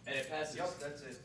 And it passes. Yep, that's it.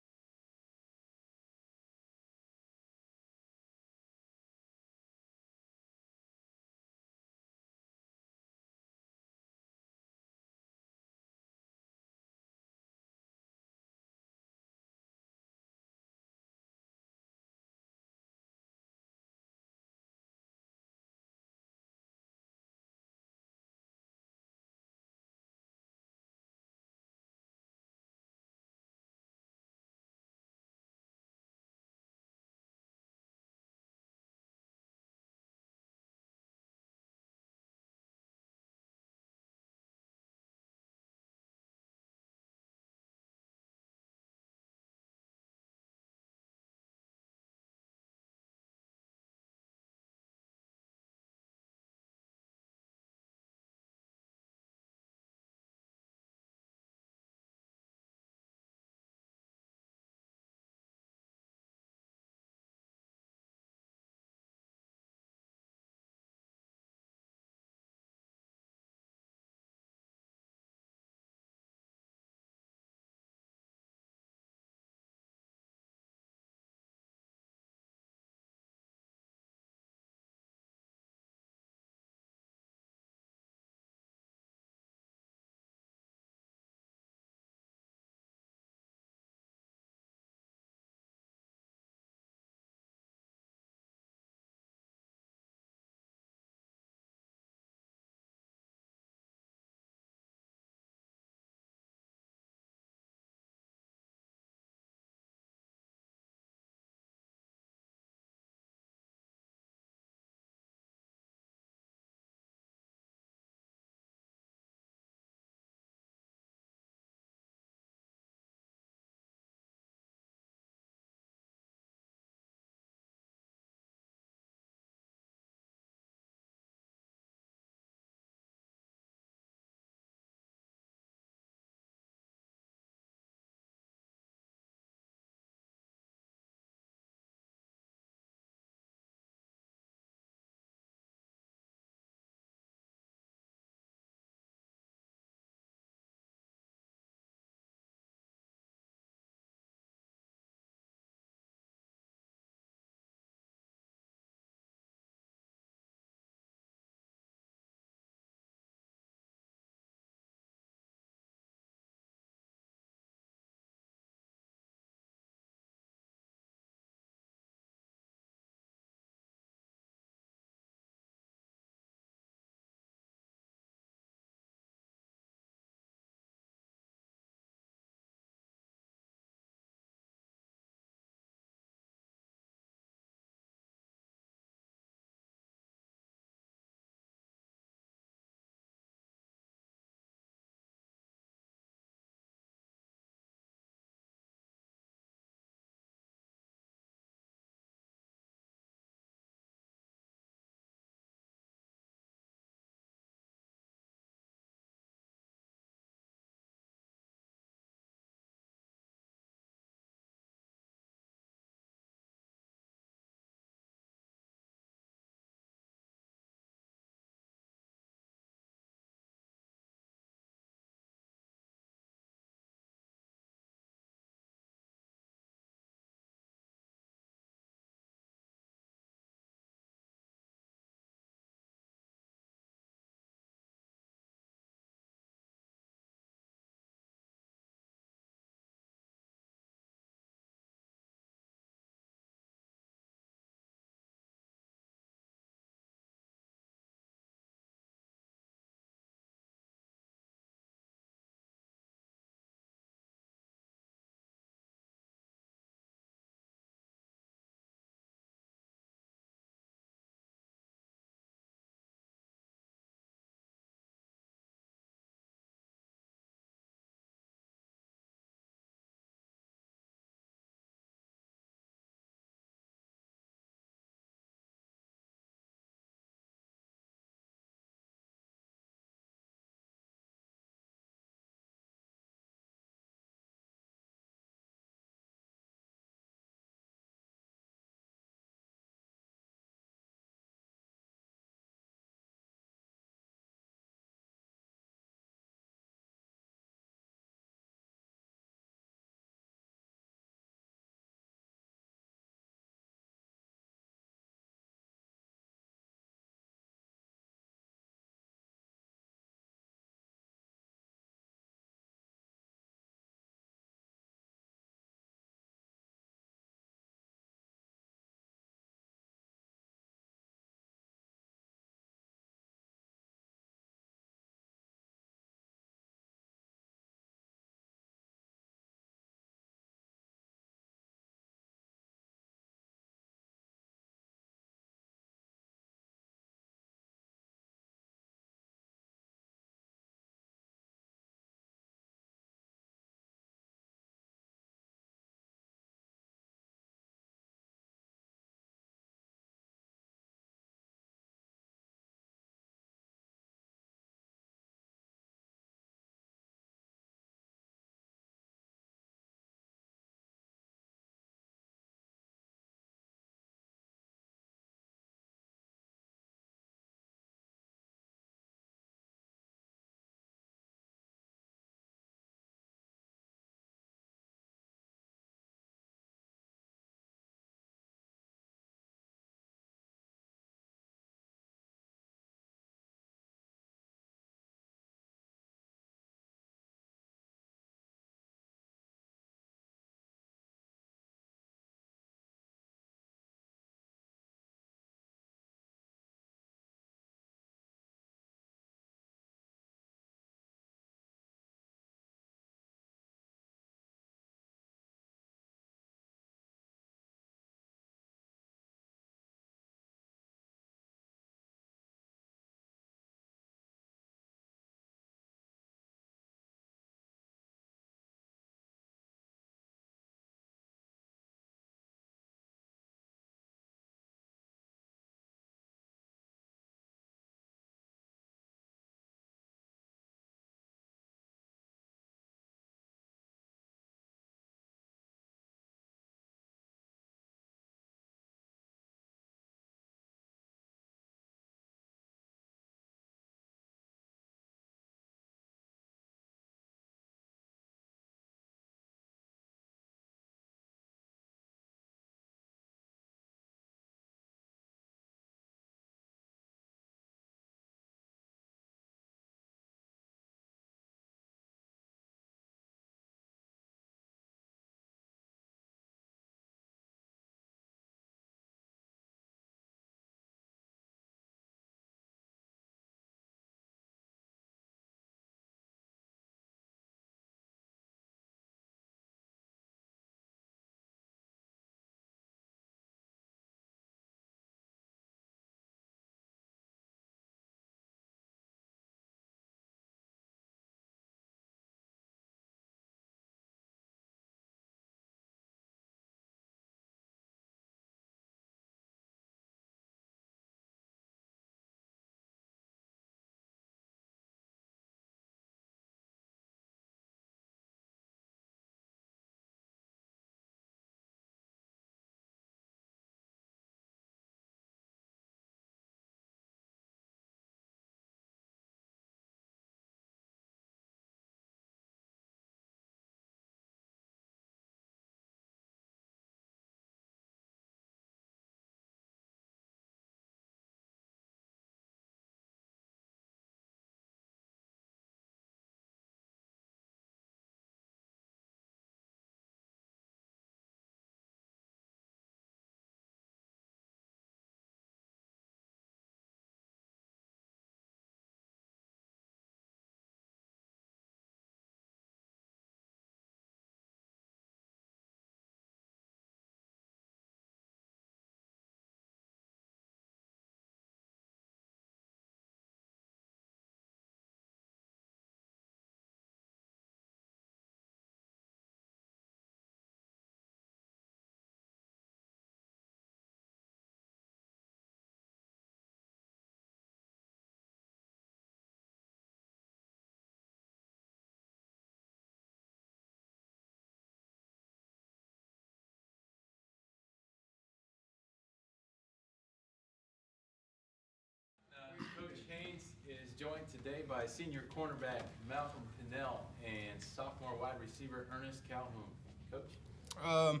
today by senior cornerback Malcolm Pinnell and sophomore wide receiver Ernest Calhoun. Coach?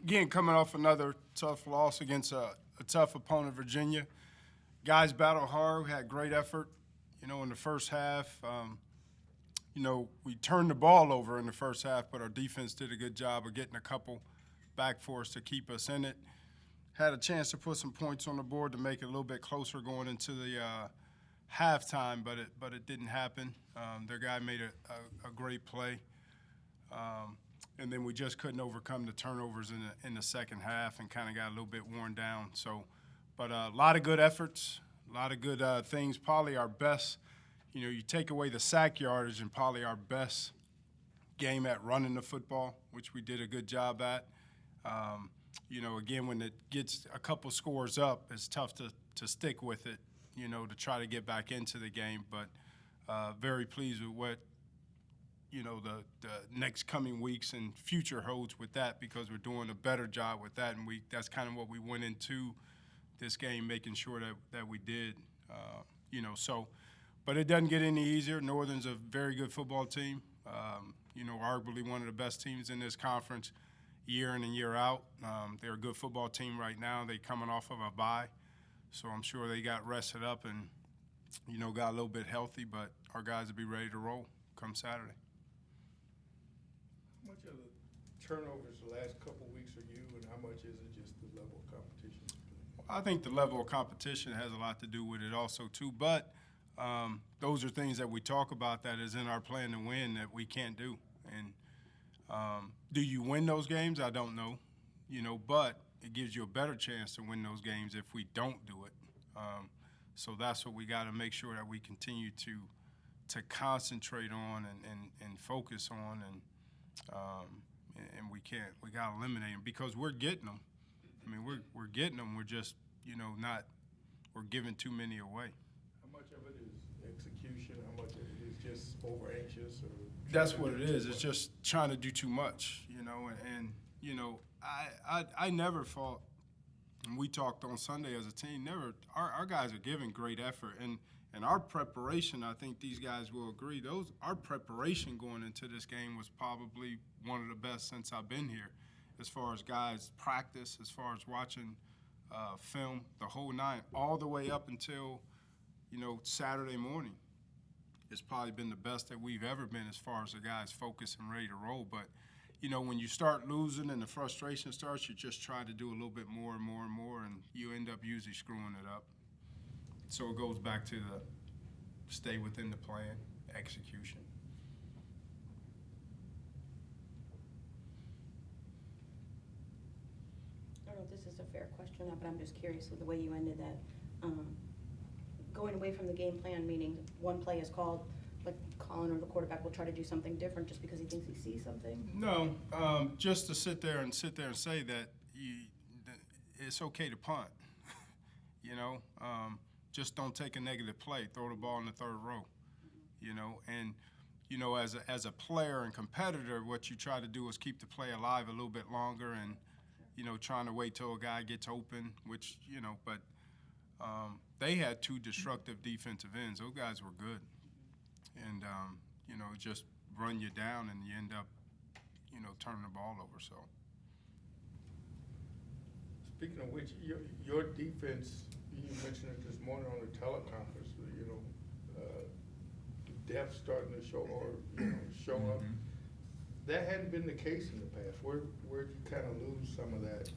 Again, coming off another tough loss against a tough opponent, Virginia. Guys battled hard, had great effort, in the first half. We turned the ball over in the first half, but our defense did a good job of getting a couple back for us to keep us in it. Had a chance to put some points on the board to make it a little bit closer going into the halftime, but it didn't happen. Their guy made a great play. And then we just couldn't overcome the turnovers in the second half and kind of got a little bit worn down. But a lot of good efforts, a lot of good things. Probably our best, you take away the sack yardage and probably our best game at running the football, which we did a good job at. Again, when it gets a couple scores up, it's tough to stick with it, to try to get back into the game. But very pleased with what, the next coming weeks and future holds with that, because we're doing a better job with that. And that's kind of what we went into this game, making sure that we did, But it doesn't get any easier. Northern's a very good football team, arguably one of the best teams in this conference year in and year out. They're a good football team right now. They're coming off of a bye, so I'm sure they got rested up and, got a little bit healthy, but our guys will be ready to roll come Saturday. How much of the turnovers the last couple of weeks are you, and how much is it just the level of competition? I think the level of competition has a lot to do with it also, too. But those are things that we talk about that is in our plan to win that we can't do. And do you win those games? I don't know, but it gives you a better chance to win those games if we don't do it. So that's what we got to make sure that we continue to concentrate on and focus on, and we got to eliminate them because we're getting them. I mean, we're getting them. We're just, we're giving too many away. How much of it is execution? How much of it is just over anxious? That's what it is. It's just trying to do too much, I never fought, and we talked on Sunday as a team, our guys are giving great effort. And our preparation, I think these guys will agree, our preparation going into this game was probably one of the best since I've been here, as far as guys practice, as far as watching film, the whole nine, all the way up until, Saturday morning. It's probably been the best that we've ever been as far as the guys focused and ready to roll. But, when you start losing and the frustration starts, you just try to do a little bit more and more and more, and you end up usually screwing it up. So it goes back to the stay within the plan, execution. I don't know if this is a fair question or not, but I'm just curious with the way you ended that. Going away from the game plan, meaning one play is called, but Colin or the quarterback will try to do something different just because he thinks he sees something? No, just to sit there and say that it's okay to punt. Just don't take a negative play. Throw the ball in the third row. And as a player and competitor, what you try to do is keep the play alive a little bit longer, and trying to wait till a guy gets open, which but they had two destructive defensive ends. Those guys were good, and just run you down, and you end up turning the ball over. So. Speaking of which, your defense, you mentioned it this morning on the teleconference, depth starting to show show up. That hadn't been the case in the past. Where'd you kind of lose some of that?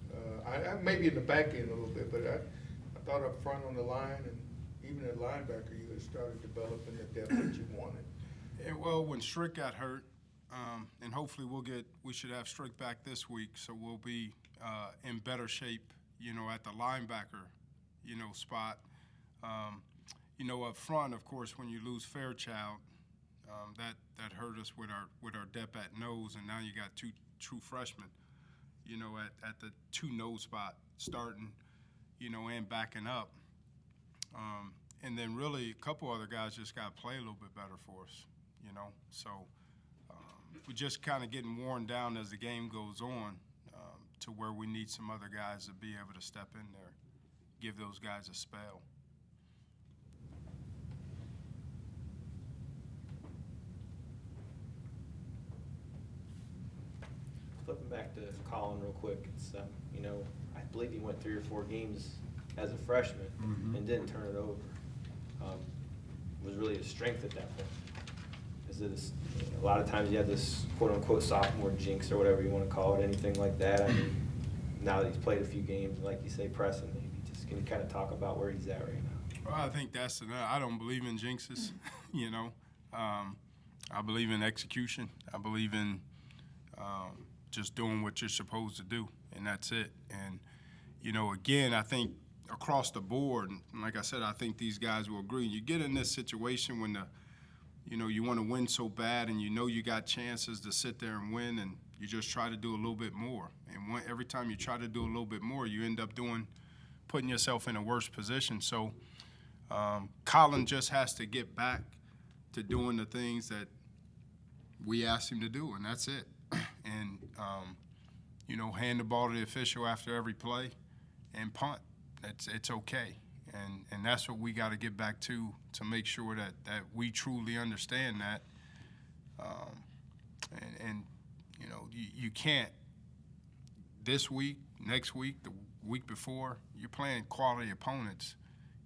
I maybe in the back end a little bit, but I thought up front on the line and even at linebacker you had started developing the depth that you wanted. Well, when Strick got hurt, and hopefully we should have Strick back this week, so we'll be in better shape, at the linebacker, spot. Up front, of course, when you lose Fairchild, that hurt us with our depth at nose, and now you got two true freshmen, at the two nose spot starting, and backing up. And then really a couple other guys just got to play a little bit better for us, So we're just kind of getting worn down as the game goes on, to where we need some other guys to be able to step in there, give those guys a spell. Flipping back to Colin real quick, it's, you know, I believe he went 3 or 4 games as a freshman and didn't turn it over. Was really a strength at that point. Is it a lot of times you have this quote-unquote sophomore jinx or whatever you want to call it, anything like that? I mean, now that he's played a few games, like you say, Preston, maybe just can you kind of talk about where he's at right now? Well, I think that's I don't believe in jinxes, you know. I believe in execution. I believe in just doing what you're supposed to do, and that's it. And, you know, again, I think across the board, and like I said, I think these guys will agree. You get in this situation when you want to win so bad and you know you got chances to sit there and win, and you just try to do a little bit more. And every time you try to do a little bit more, you end up putting yourself in a worse position. So Colin just has to get back to doing the things that we asked him to do, and that's it. And, hand the ball to the official after every play and punt. It's okay. And that's what we got to get back to make sure that we truly understand that. You can't this week, next week, the week before, you're playing quality opponents.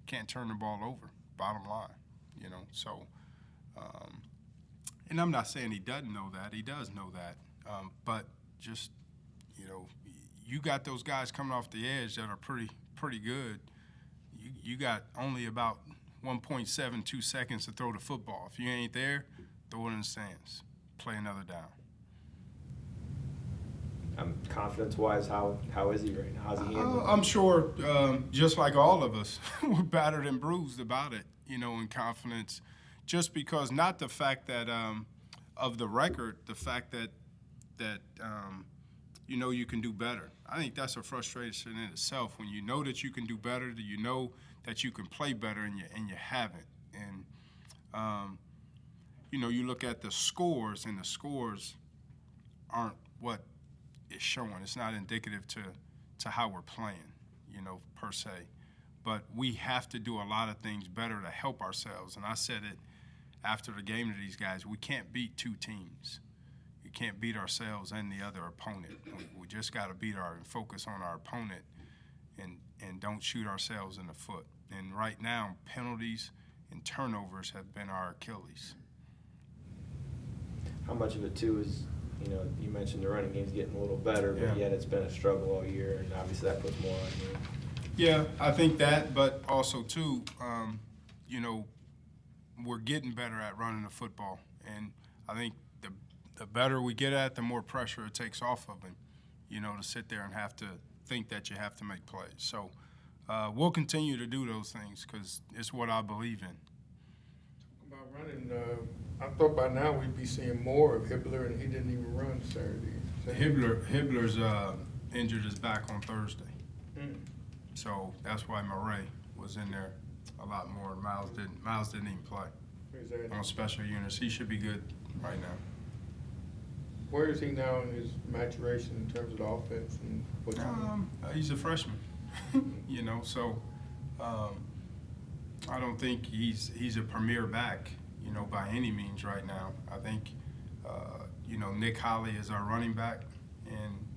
Can't turn the ball over, bottom line, So, and I'm not saying he doesn't know that. He does know that. But just, you got those guys coming off the edge that are pretty good. You got only about 1.72 seconds to throw the football. If you ain't there, throw it in the stands. Play another down. Confidence-wise, how is he right now? How's he handling it? I'm sure, just like all of us, we're battered and bruised about it, in confidence. Just because, not the fact that of the record, the fact that you can do better. I think that's a frustration in itself when you know that you can do better, that you know that you can play better, and you haven't. And you look at the scores, and the scores aren't what is showing. It's not indicative to how we're playing, per se. But we have to do a lot of things better to help ourselves. And I said it after the game to these guys: we can't beat two teams. We can't beat ourselves and the other opponent. We just got to focus on our opponent and don't shoot ourselves in the foot. And right now, penalties and turnovers have been our Achilles. How much of it, too, is, you mentioned the running game's getting a little better, but Yeah. yet it's been a struggle all year, and obviously that puts more on you. Yeah, I think that, but also, too, we're getting better at running the football. And I think the better we get at it, the more pressure it takes off of him, to sit there and have to think that you have to make plays. So we'll continue to do those things because it's what I believe in. About running, I thought by now we'd be seeing more of Hibbler, and he didn't even run Saturday. Hibbler's injured his back on Thursday. So that's why Murray was in there a lot more. Miles didn't even play on special units. He should be good right now. Where is he now in his maturation in terms of the offense and what's He's a freshman, so I don't think he's a premier back, by any means right now. I think, Nick Holly is our running back, and,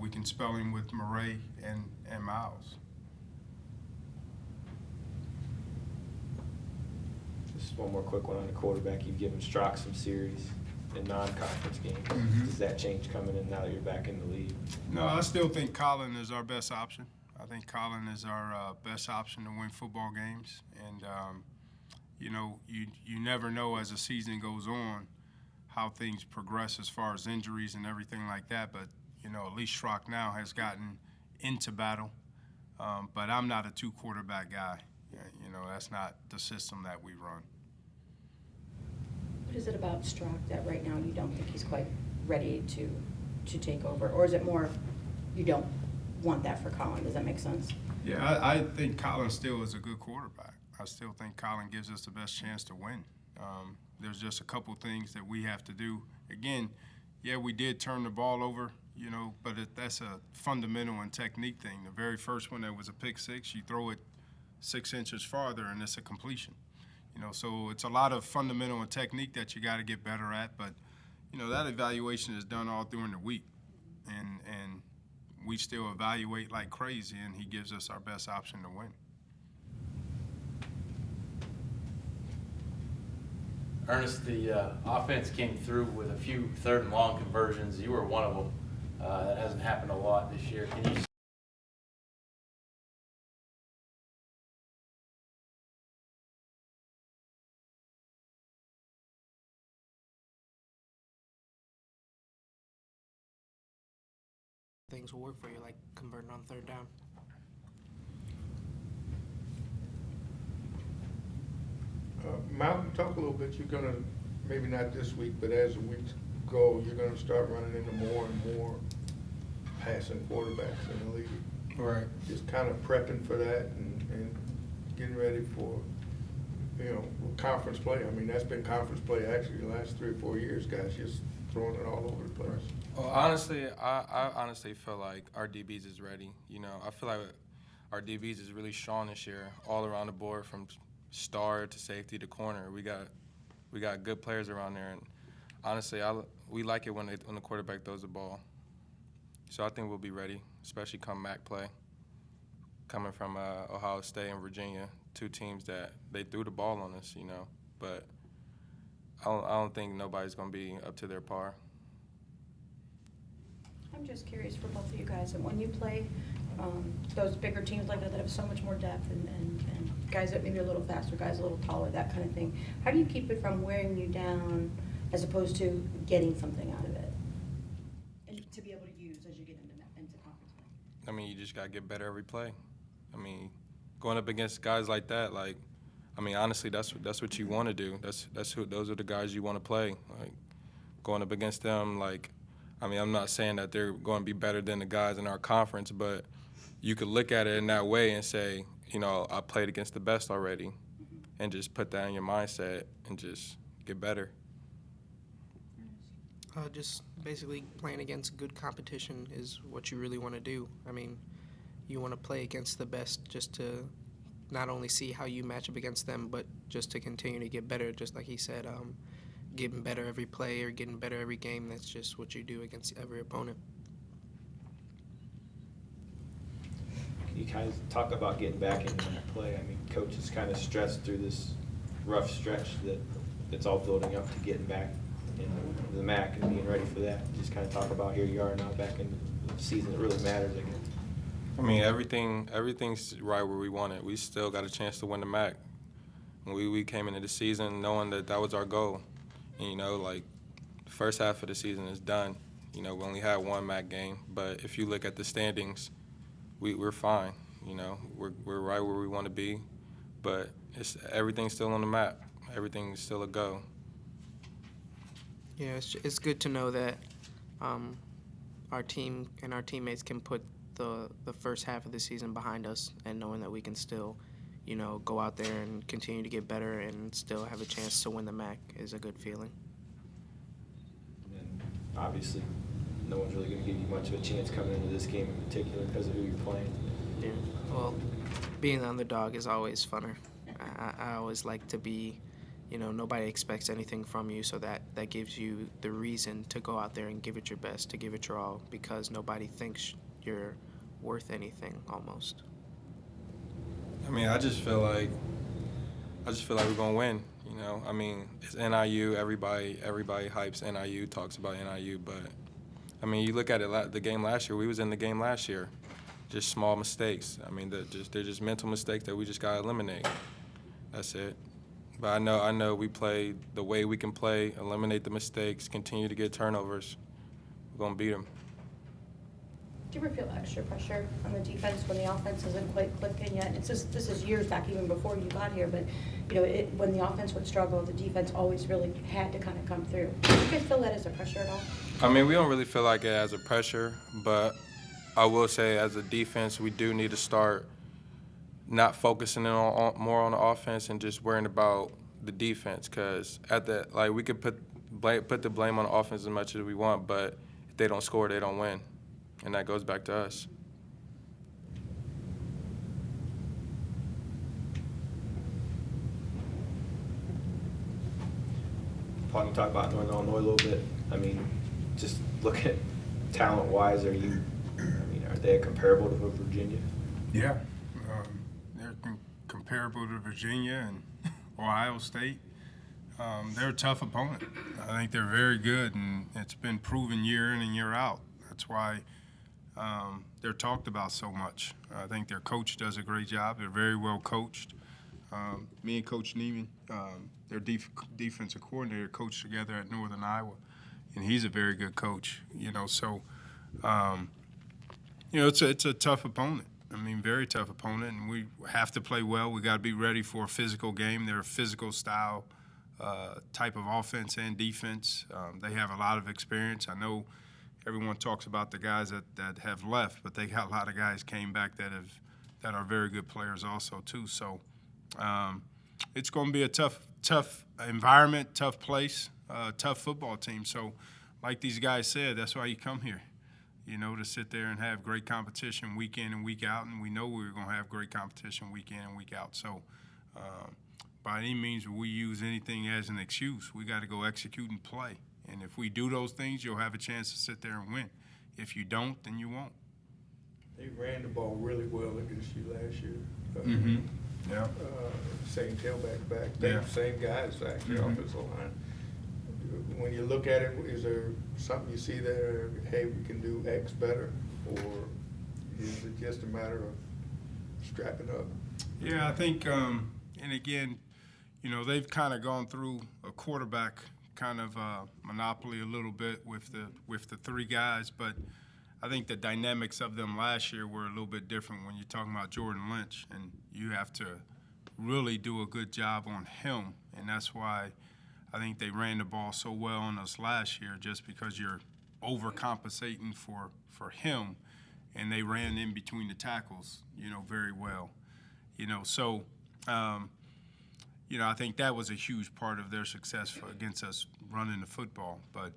we can spell him with Murray and Miles. Just one more quick one on the quarterback. You've given Strock some series in non-conference games. Mm-hmm. Does that change coming in now that you're back in the league? No, I still think Colin is our best option. I think Colin is our best option to win football games. And, you never know as the season goes on how things progress as far as injuries and everything like that. But, at least Strock now has gotten into battle. But I'm not a two-quarterback guy. That's not the system that we run. What is it about Strock that right now you don't think he's quite ready to take over? Or is it more you don't want that for Colin? Does that make sense? Yeah, I think Colin still is a good quarterback. I still think Colin gives us the best chance to win. There's just a couple things that we have to do. Again, yeah, we did turn the ball over, but that's a fundamental and technique thing. The very first one that was a pick six, you throw it 6 inches farther and it's a completion. So it's a lot of fundamental and technique that you got to get better at. But, that evaluation is done all during the week. and we still evaluate like crazy, and he gives us our best option to win. Ernest, the offense came through with a few third and long conversions. You were one of them. That hasn't happened a lot this year. Can you things will work for you, like converting on third down. Malcolm, talk a little bit. You're gonna, maybe not this week, but as the weeks go, you're gonna start running into more and more passing quarterbacks in the league. Right. Just kind of prepping for that and getting ready for, conference play. I mean, that's been conference play actually the last 3 or 4 years, guys, just throwing it all over the place. Well, honestly, I honestly feel like our DBs is ready. I feel like our DBs is really strong this year, all around the board, from star to safety to corner. We got good players around there, and honestly, we like it when the quarterback throws the ball. So I think we'll be ready, especially come MAC play. Coming from Ohio State and Virginia, 2 teams that they threw the ball on us, but I don't think nobody's going to be up to their par. I'm just curious for both of you guys, and when you play those bigger teams like that have so much more depth and guys that maybe are a little faster, guys a little taller, that kind of thing, how do you keep it from wearing you down as opposed to getting something out of it and to be able to use as you get into conference play? I mean, you just got to get better every play. I mean, going up against guys like that, honestly, that's what you want to do. Those are the guys you want to play. Going up against them, I'm not saying that they're going to be better than the guys in our conference, but you could look at it in that way and say, I played against the best already, and just put that in your mindset and just get better. Just basically playing against good competition is what you really want to do. I mean, you want to play against the best just to not only see how you match up against them, but just to continue to get better, just like he said, getting better every play or getting better every game. That's just what you do against every opponent. You kind of talk about getting back into that play. I mean, Coach has kind of stressed through this rough stretch that's all building up to getting back in the MAC and being ready for that. Just kind of talk about here you are now back in the season that really matters again. I mean, everything's right where we want it. We still got a chance to win the MAC. We came into the season knowing that was our goal. And, the first half of the season is done. We only had 1 MAC game. But if you look at the standings, we're fine. We're right where we want to be. But everything's still on the map. Everything's still a go. Yeah, it's good to know that our team and our teammates can put the first half of the season behind us, and knowing that we can still, go out there and continue to get better and still have a chance to win the MAC is a good feeling. And obviously, no one's really going to give you much of a chance coming into this game in particular because of who you're playing. Yeah. Well, being the underdog is always funner. I always like to be, nobody expects anything from you, so that gives you the reason to go out there and give it your best, to give it your all, because nobody thinks you're worth anything almost. I mean, I just feel like we're gonna win. I mean, it's NIU. Everybody hypes NIU, talks about NIU, but I mean, you look at it. The game last year, we was in the game last year. Just small mistakes. I mean, they're just mental mistakes that we just gotta eliminate. That's it. But I know we play the way we can play, eliminate the mistakes, continue to get turnovers. We're gonna beat them. Do you ever feel extra pressure on the defense when the offense isn't quite clicking yet? This is years back, even before you got here, but when the offense would struggle, the defense always really had to kind of come through. Do you guys feel that as a pressure at all? I mean, we don't really feel like it as a pressure, but I will say as a defense, we do need to start not focusing on more on the offense and just worrying about the defense, because we could put the blame on the offense as much as we want, but if they don't score, they don't win. And that goes back to us. Paul, you talk about Northern Illinois a little bit. I mean, just look at talent-wise, are they comparable to Virginia? Yeah, they're comparable to Virginia and Ohio State. They're a tough opponent. I think they're very good, and it's been proven year in and year out. That's why they're talked about so much. I think their coach does a great job. They're very well coached. Me and Coach Neiman, their defensive coordinator, coached together at Northern Iowa, and he's a very good coach. So it's a tough opponent. I mean, very tough opponent, and we have to play well. We got to be ready for a physical game. They're a physical style type of offense and defense. They have a lot of experience. I know everyone talks about the guys that have left, but they got a lot of guys came back that are very good players also too. So it's going to be a tough environment, tough place, tough football team. So like these guys said, that's why you come here. To sit there and have great competition week in and week out, and we know we're going to have great competition week in and week out. So by any means will we use anything as an excuse. We got to go execute and play. And if we do those things, you'll have a chance to sit there and win. If you don't, then you won't. They ran the ball really well against you last year. Yeah. Same tailback back, Yeah. same guys actually, offensive line. When you look at it, is there something you see there, hey, we can do X better? Or is it just a matter of strapping up? Yeah, I think, and again, they've kind of gone through a quarterback kind of monopoly a little bit with the three guys, but I think the dynamics of them last year were a little bit different when you're talking about Jordan Lynch, and you have to really do a good job on him, and that's why I think they ran the ball so well on us last year, just because you're overcompensating for him, and they ran in between the tackles, very well. So I think that was a huge part of their success against us running the football. But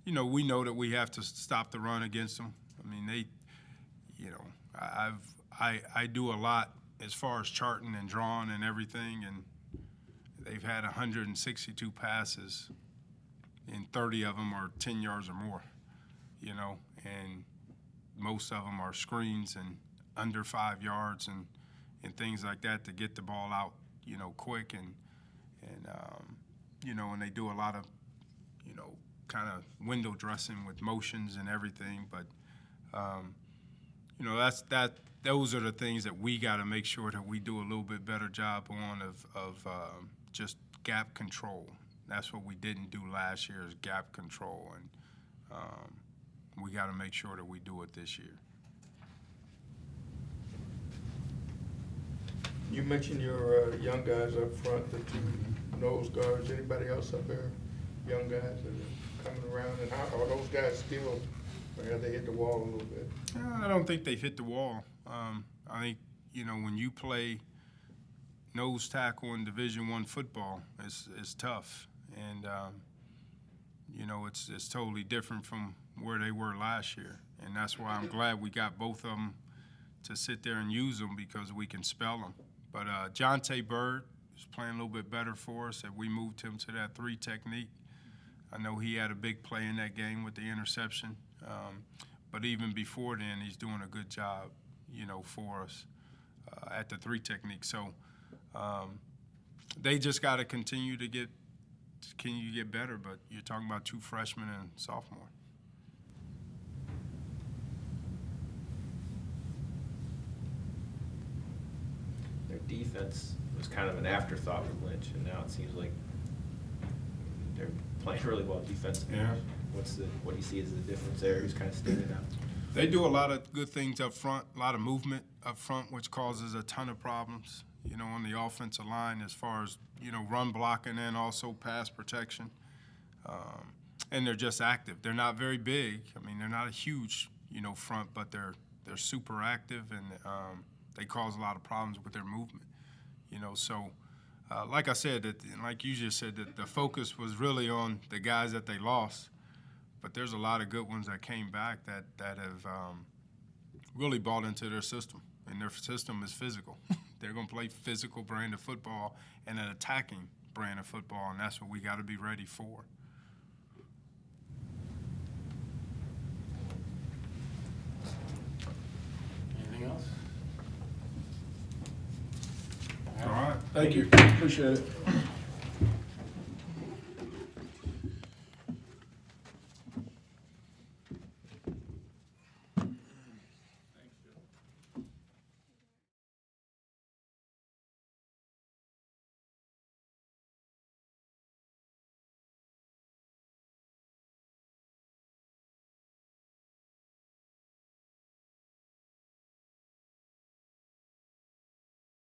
we know that we have to stop the run against them. I mean, I do a lot as far as charting and drawing and everything, and they've had 162 passes, and 30 of them are 10 yards or more, and most of them are screens and under 5 yards and things like that to get the ball out, quick and they do a lot of, kind of window dressing with motions and everything. But, those are the things that we got to make sure that we do a little bit better job on of just gap control. That's what we didn't do last year, is gap control, and we got to make sure that we do it this year. You mentioned your young guys up front, the two nose guards. Anybody else up there, young guys that are coming around? And how are those guys still, or have they hit the wall a little bit? I don't think they've hit the wall. I think, when you play nose tackle in Division I football, it's tough. And, it's totally different from where they were last year. And that's why I'm glad we got both of them to sit there and use them, because we can spell them. But Jonte Bird is playing a little bit better for us, that we moved him to that 3 technique. I know he had a big play in that game with the interception. But even before then, he's doing a good job, for us at the 3 technique. So they just got to continue to get better. But you're talking about 2 freshmen and sophomore. Their defense was kind of an afterthought with Lynch, and now it seems like they're playing really well defensively. Yeah. What do you see as the difference there? Who's kind of standing out? They do a lot of good things up front, a lot of movement up front, which causes a ton of problems, on the offensive line as far as, run blocking and also pass protection. And they're just active. They're not very big. I mean, they're not a huge, front, but they're super active, and they cause a lot of problems with their movement, So, like I said, like you just said, that the focus was really on the guys that they lost. But there's a lot of good ones that came back that have really bought into their system, and their system is physical. They're going to play physical brand of football and an attacking brand of football, and that's what we got to be ready for. Thank you. Appreciate it.